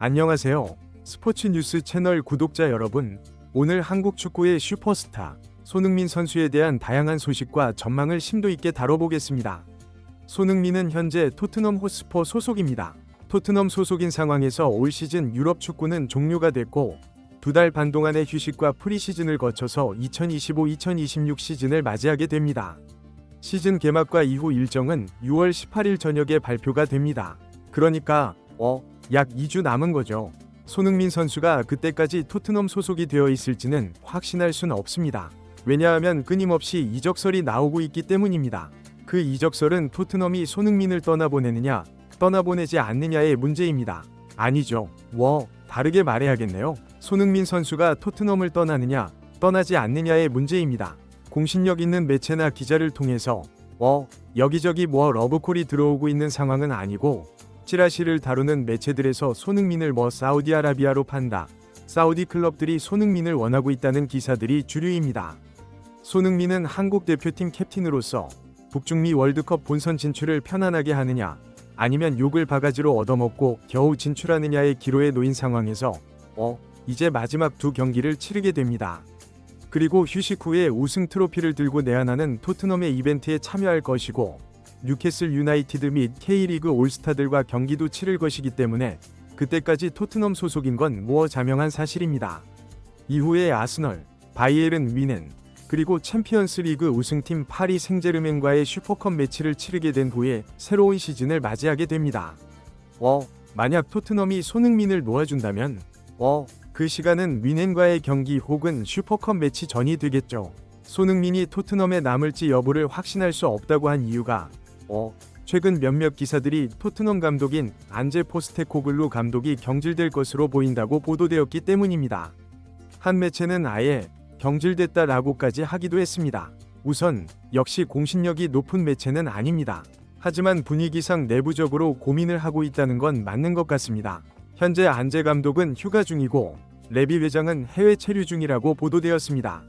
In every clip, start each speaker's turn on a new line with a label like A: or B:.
A: 안녕하세요. 스포츠 뉴스 채널 구독자 여러분. 오늘 한국 축구의 슈퍼스타 손흥민 선수에 대한 다양한 소식과 전망을 심도 있게 다뤄보겠습니다. 손흥민은 현재 토트넘 호스퍼 소속입니다. 토트넘 소속인 상황에서 올 시즌 유럽 축구는 종료가 됐고 2달 반 동안의 휴식과 프리시즌을 거쳐서 2025-2026 시즌을 맞이하게 됩니다. 시즌 개막과 이후 일정은 6월 18일 저녁에 발표가 됩니다. 그러니까 약 2주 남은 거죠. 손흥민 선수가 그때까지 토트넘 소속이 되어 있을지는 확신할 순 없습니다. 왜냐하면 끊임없이 이적설이 나오고 있기 때문입니다. 그 이적설은 토트넘이 손흥민을 떠나보내느냐, 떠나보내지 않느냐의 문제입니다. 아니죠. 다르게 말해야겠네요. 손흥민 선수가 토트넘을 떠나느냐, 떠나지 않느냐의 문제입니다. 공신력 있는 매체나 기자를 통해서 여기저기 러브콜이 들어오고 있는 상황은 아니고 찌라시를 다루는 매체들에서 손흥민을 사우디아라비아로 판다, 사우디 클럽들이 손흥민을 원하고 있다는 기사들이 주류입니다. 손흥민은 한국 대표팀 캡틴으로서 북중미 월드컵 본선 진출을 편안하게 하느냐, 아니면 욕을 바가지로 얻어먹고 겨우 진출하느냐의 기로에 놓인 상황에서 이제 마지막 두 경기를 치르게 됩니다. 그리고 휴식 후에 우승 트로피를 들고 내한하는 토트넘의 이벤트에 참여할 것이고 뉴캐슬 유나이티드 및 K리그 올스타들과 경기도 치를 것이기 때문에 그때까지 토트넘 소속인 건 자명한 사실입니다. 이후에 아스널, 바이에른 뮌헨, 그리고 챔피언스 리그 우승팀 파리 생제르맹과의 슈퍼컵 매치를 치르게 된 후에 새로운 시즌을 맞이하게 됩니다. 만약 토트넘이 손흥민을 놓아준다면 그 시간은 뮌헨과의 경기 혹은 슈퍼컵 매치 전이 되겠죠. 손흥민이 토트넘에 남을지 여부를 확신할 수 없다고 한 이유가 최근 몇몇 기사들이 토트넘 감독인 안제 포스테코글루 감독이 경질될 것으로 보인다고 보도되었기 때문입니다. 한 매체는 아예 경질됐다라고까지 하기도 했습니다. 우선 역시 공신력이 높은 매체는 아닙니다. 하지만 분위기상 내부적으로 고민을 하고 있다는 건 맞는 것 같습니다. 현재 안제 감독은 휴가 중이고 레비 회장은 해외 체류 중이라고 보도되었습니다.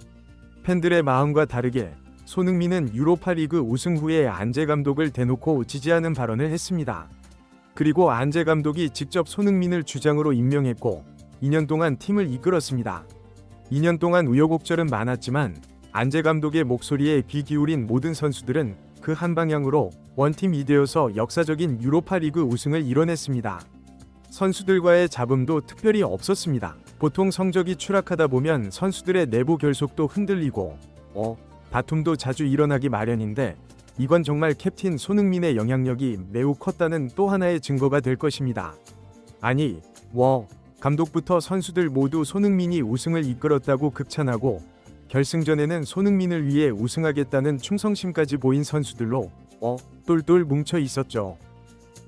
A: 팬들의 마음과 다르게 손흥민은 유로파리그 우승 후에 안제 감독을 대놓고 지지하는 발언을 했습니다. 그리고 안제 감독이 직접 손흥민을 주장으로 임명했고 2년 동안 팀을 이끌었습니다. 2년 동안 우여곡절은 많았지만 안제 감독의 목소리에 귀 기울인 모든 선수들은 그 한 방향으로 원팀이 되어서 역사적인 유로파리그 우승을 이뤄냈습니다. 선수들과의 잡음도 특별히 없었습니다. 보통 성적이 추락하다 보면 선수들의 내부 결속도 흔들리고 다툼도 자주 일어나기 마련인데 이건 정말 캡틴 손흥민의 영향력이 매우 컸다는 또 하나의 증거가 될 것입니다. 아니, 감독부터 선수들 모두 손흥민이 우승을 이끌었다고 극찬하고 결승전에는 손흥민을 위해 우승하겠다는 충성심까지 보인 선수들로 똘똘 뭉쳐 있었죠.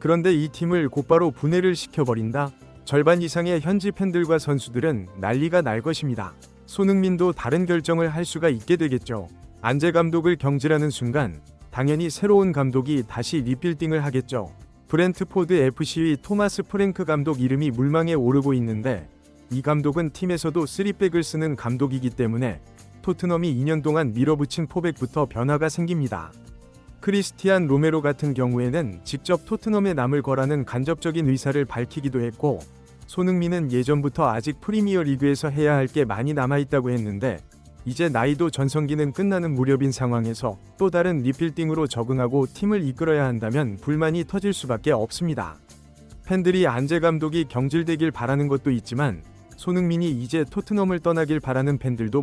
A: 그런데 이 팀을 곧바로 분해를 시켜버린다? 절반 이상의 현지 팬들과 선수들은 난리가 날 것입니다. 손흥민도 다른 결정을 할 수가 있게 되겠죠. 안제 감독을 경질하는 순간 당연히 새로운 감독이 다시 리빌딩을 하겠죠. 브렌트포드 FC의 토마스 프랭크 감독 이름이 물망에 오르고 있는데 이 감독은 팀에서도 3백을 쓰는 감독이기 때문에 토트넘이 2년 동안 밀어붙인 포백부터 변화가 생깁니다. 크리스티안 로메로 같은 경우에는 직접 토트넘에 남을 거라는 간접적인 의사를 밝히기도 했고 손흥민은 예전부터 아직 프리미어 리그에서 해야 할 게 많이 남아있다고 했는데 이제 나이도 전성기는 끝나는 무렵인 상황에서 또 다른 리빌딩으로 적응하고 팀을 이끌어야 한다면 불만이 터질 수밖에 없습니다. 팬들이 안제 감독이 경질되길 바라는 것도 있지만 손흥민이 이제 토트넘을 떠나길 바라는 팬들도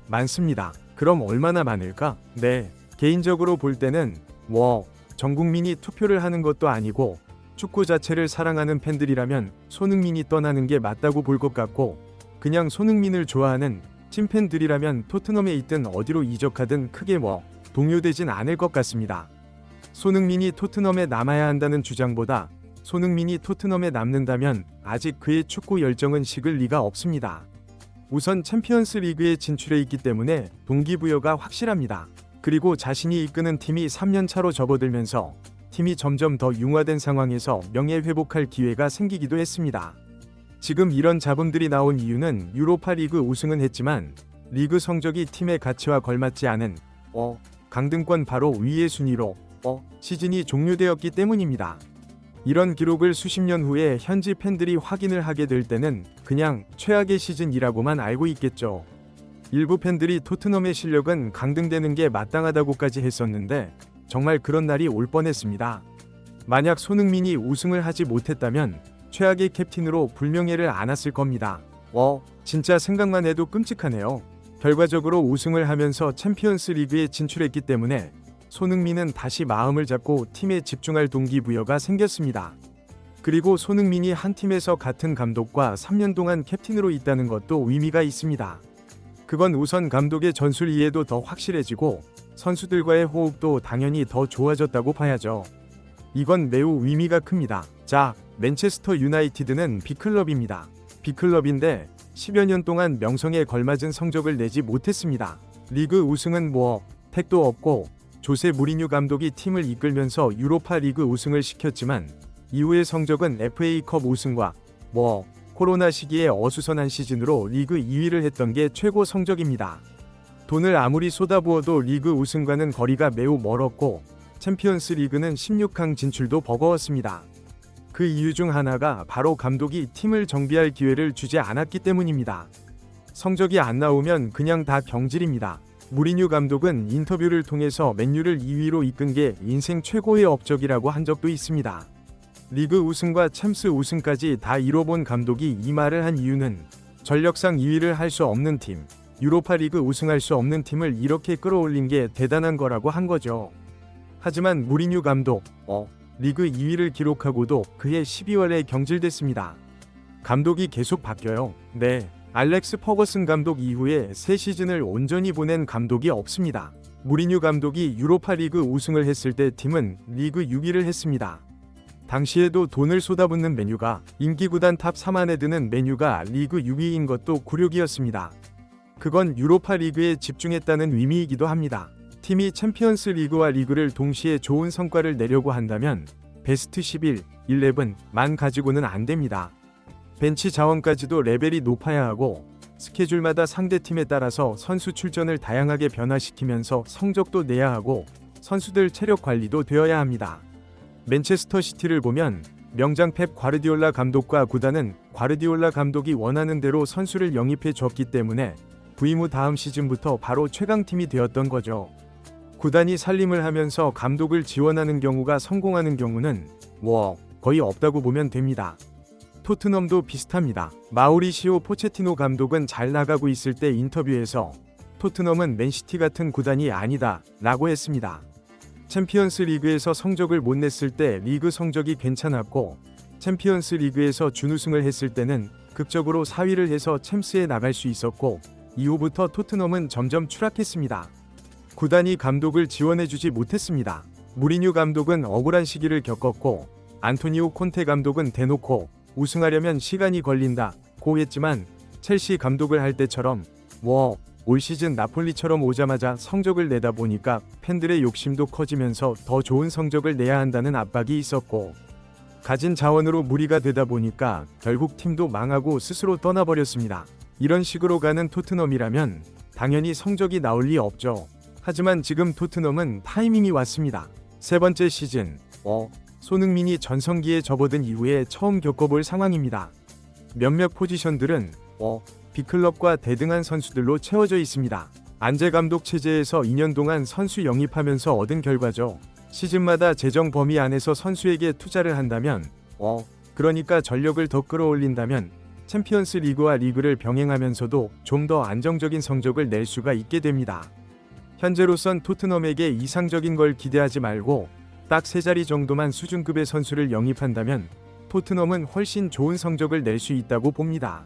A: 많습니다. 그럼 얼마나 많을까? 개인적으로 볼 때는 전 국민이 투표를 하는 것도 아니고 축구 자체를 사랑하는 팬들이라면 손흥민이 떠나는 게 맞다고 볼 것 같고 그냥 손흥민을 좋아하는 찐팬들이라면 토트넘에 있든 어디로 이적하든 크게 동요되진 않을 것 같습니다. 손흥민이 토트넘에 남아야 한다는 주장보다 손흥민이 토트넘에 남는다면 아직 그의 축구 열정은 식을 리가 없습니다. 우선 챔피언스 리그에 진출해 있기 때문에 동기부여가 확실합니다. 그리고 자신이 이끄는 팀이 3년 차로 접어들면서 팀이 점점 더 융화된 상황에서 명예회복할 기회가 생기기도 했습니다. 지금 이런 잡음들이 나온 이유는 유로파 리그 우승은 했지만 리그 성적이 팀의 가치와 걸맞지 않은 강등권 바로 위의 순위로 시즌이 종료되었기 때문입니다. 이런 기록을 수십 년 후에 현지 팬들이 확인을 하게 될 때는 그냥 최악의 시즌이라고만 알고 있겠죠. 일부 팬들이 토트넘의 실력은 강등되는 게 마땅하다고까지 했었는데 정말 그런 날이 올 뻔했습니다. 만약 손흥민이 우승을 하지 못했다면 최악의 캡틴으로 불명예를 안았을 겁니다. 진짜 생각만 해도 끔찍하네요. 결과적으로 우승을 하면서 챔피언스 리그에 진출했기 때문에 손흥민은 다시 마음을 잡고 팀에 집중할 동기부여가 생겼습니다. 그리고 손흥민이 한 팀에서 같은 감독과 3년 동안 캡틴으로 있다는 것도 의미가 있습니다. 그건 우선 감독의 전술 이해도 더 확실해지고 선수들과의 호흡도 당연히 더 좋아졌다고 봐야죠. 이건 매우 의미가 큽니다. 자, 맨체스터 유나이티드는 빅클럽입니다. 빅클럽인데 10여 년 동안 명성에 걸맞은 성적을 내지 못했습니다. 리그 우승은 택도 없고 조세 무리뉴 감독이 팀을 이끌면서 유로파 리그 우승을 시켰지만 이후의 성적은 FA컵 우승과 코로나 시기에 어수선한 시즌으로 리그 2위를 했던 게 최고 성적입니다. 돈을 아무리 쏟아부어도 리그 우승과는 거리가 매우 멀었고 챔피언스 리그는 16강 진출도 버거웠습니다. 그 이유 중 하나가 바로 감독이 팀을 정비할 기회를 주지 않았기 때문입니다. 성적이 안 나오면 그냥 다 경질입니다. 무리뉴 감독은 인터뷰를 통해서 맨유를 2위로 이끈 게 인생 최고의 업적이라고 한 적도 있습니다. 리그 우승과 챔스 우승까지 다 이뤄본 감독이 이 말을 한 이유는 전력상 2위를 할 수 없는 팀, 유로파 리그 우승할 수 없는 팀을 이렇게 끌어올린 게 대단한 거라고 한 거죠. 하지만 무리뉴 감독, 리그 2위를 기록하고도 그해 12월에 경질됐습니다. 감독이 계속 바뀌어요. 네, 알렉스 퍼거슨 감독 이후에 새 시즌을 온전히 보낸 감독이 없습니다. 무리뉴 감독이 유로파 리그 우승을 했을 때 팀은 리그 6위를 했습니다. 당시에도 돈을 쏟아붓는 맨유가 인기구단 탑 3 안에 드는 맨유가 리그 6위인 것도 굴욕이었습니다. 그건 유로파 리그에 집중했다는 의미이기도 합니다. 팀이 챔피언스 리그와 리그를 동시에 좋은 성과를 내려고 한다면 베스트 11만 가지고는 안 됩니다. 벤치 자원까지도 레벨이 높아야 하고 스케줄마다 상대팀에 따라서 선수 출전을 다양하게 변화시키면서 성적도 내야 하고 선수들 체력 관리도 되어야 합니다. 맨체스터 시티를 보면 명장 펩 과르디올라 감독과 구단은 과르디올라 감독이 원하는 대로 선수를 영입해 줬기 때문에 부임 후 다음 시즌부터 바로 최강팀이 되었던 거죠. 구단이 살림을 하면서 감독을 지원하는 경우가 성공하는 경우는 거의 없다고 보면 됩니다. 토트넘도 비슷합니다. 마우리시오 포체티노 감독은 잘 나가고 있을 때 인터뷰에서 토트넘은 맨시티 같은 구단이 아니다 라고 했습니다. 챔피언스 리그에서 성적을 못 냈을 때 리그 성적이 괜찮았고 챔피언스 리그에서 준우승을 했을 때는 극적으로 4위를 해서 챔스에 나갈 수 있었고 이후부터 토트넘은 점점 추락했습니다. 구단이 감독을 지원해주지 못했습니다. 무리뉴 감독은 억울한 시기를 겪었고 안토니오 콘테 감독은 대놓고 우승하려면 시간이 걸린다고 했지만 첼시 감독을 할 때처럼 올 시즌 나폴리처럼 오자마자 성적을 내다 보니까 팬들의 욕심도 커지면서 더 좋은 성적을 내야 한다는 압박이 있었고 가진 자원으로 무리가 되다 보니까 결국 팀도 망하고 스스로 떠나버렸습니다. 이런 식으로 가는 토트넘이라면 당연히 성적이 나올 리 없죠. 하지만 지금 토트넘은 타이밍이 왔습니다. 세 번째 시즌, 손흥민이 전성기에 접어든 이후에 처음 겪어볼 상황입니다. 몇몇 포지션들은 B클럽과 대등한 선수들로 채워져 있습니다. 안제 감독 체제에서 2년 동안 선수 영입하면서 얻은 결과죠. 시즌마다 재정 범위 안에서 선수에게 투자를 한다면, 그러니까 전력을 더 끌어올린다면 챔피언스 리그와 리그를 병행하면서도 좀 더 안정적인 성적을 낼 수가 있게 됩니다. 현재로선 토트넘에게 이상적인 걸 기대하지 말고 딱 3자리 정도만 수준급의 선수를 영입한다면 토트넘은 훨씬 좋은 성적을 낼 수 있다고 봅니다.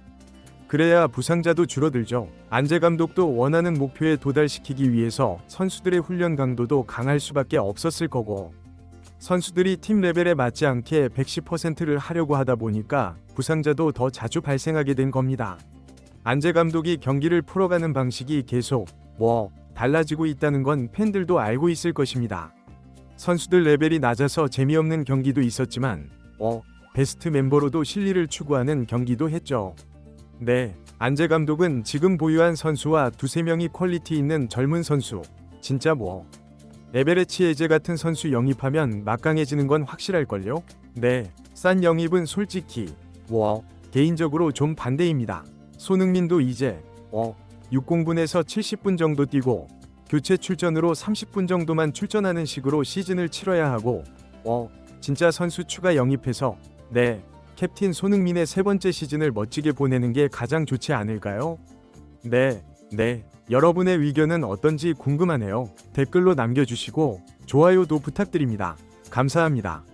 A: 그래야 부상자도 줄어들죠. 안제 감독도 원하는 목표에 도달시키기 위해서 선수들의 훈련 강도도 강할 수밖에 없었을 거고 선수들이 팀 레벨에 맞지 않게 110%를 하려고 하다 보니까 부상자도 더 자주 발생하게 된 겁니다. 안제 감독이 경기를 풀어가는 방식이 계속 달라지고 있다는 건 팬들도 알고 있을 것입니다. 선수들 레벨이 낮아서 재미없는 경기도 있었지만 베스트 멤버로도 실리를 추구하는 경기도 했죠. 네, 안제 감독은 지금 보유한 선수와 두세 명이 퀄리티 있는 젊은 선수, 진짜 에베레치 에제 같은 선수 영입하면 막강해지는 건 확실할걸요? 네, 싼 영입은 솔직히 개인적으로 좀 반대입니다. 손흥민도 이제 60분에서 70분 정도 뛰고 교체 출전으로 30분 정도만 출전하는 식으로 시즌을 치러야 하고 진짜 선수 추가 영입해서 캡틴 손흥민의 세 번째 시즌을 멋지게 보내는 게 가장 좋지 않을까요? 네. 여러분의 의견은 어떤지 궁금하네요. 댓글로 남겨주시고 좋아요도 부탁드립니다. 감사합니다.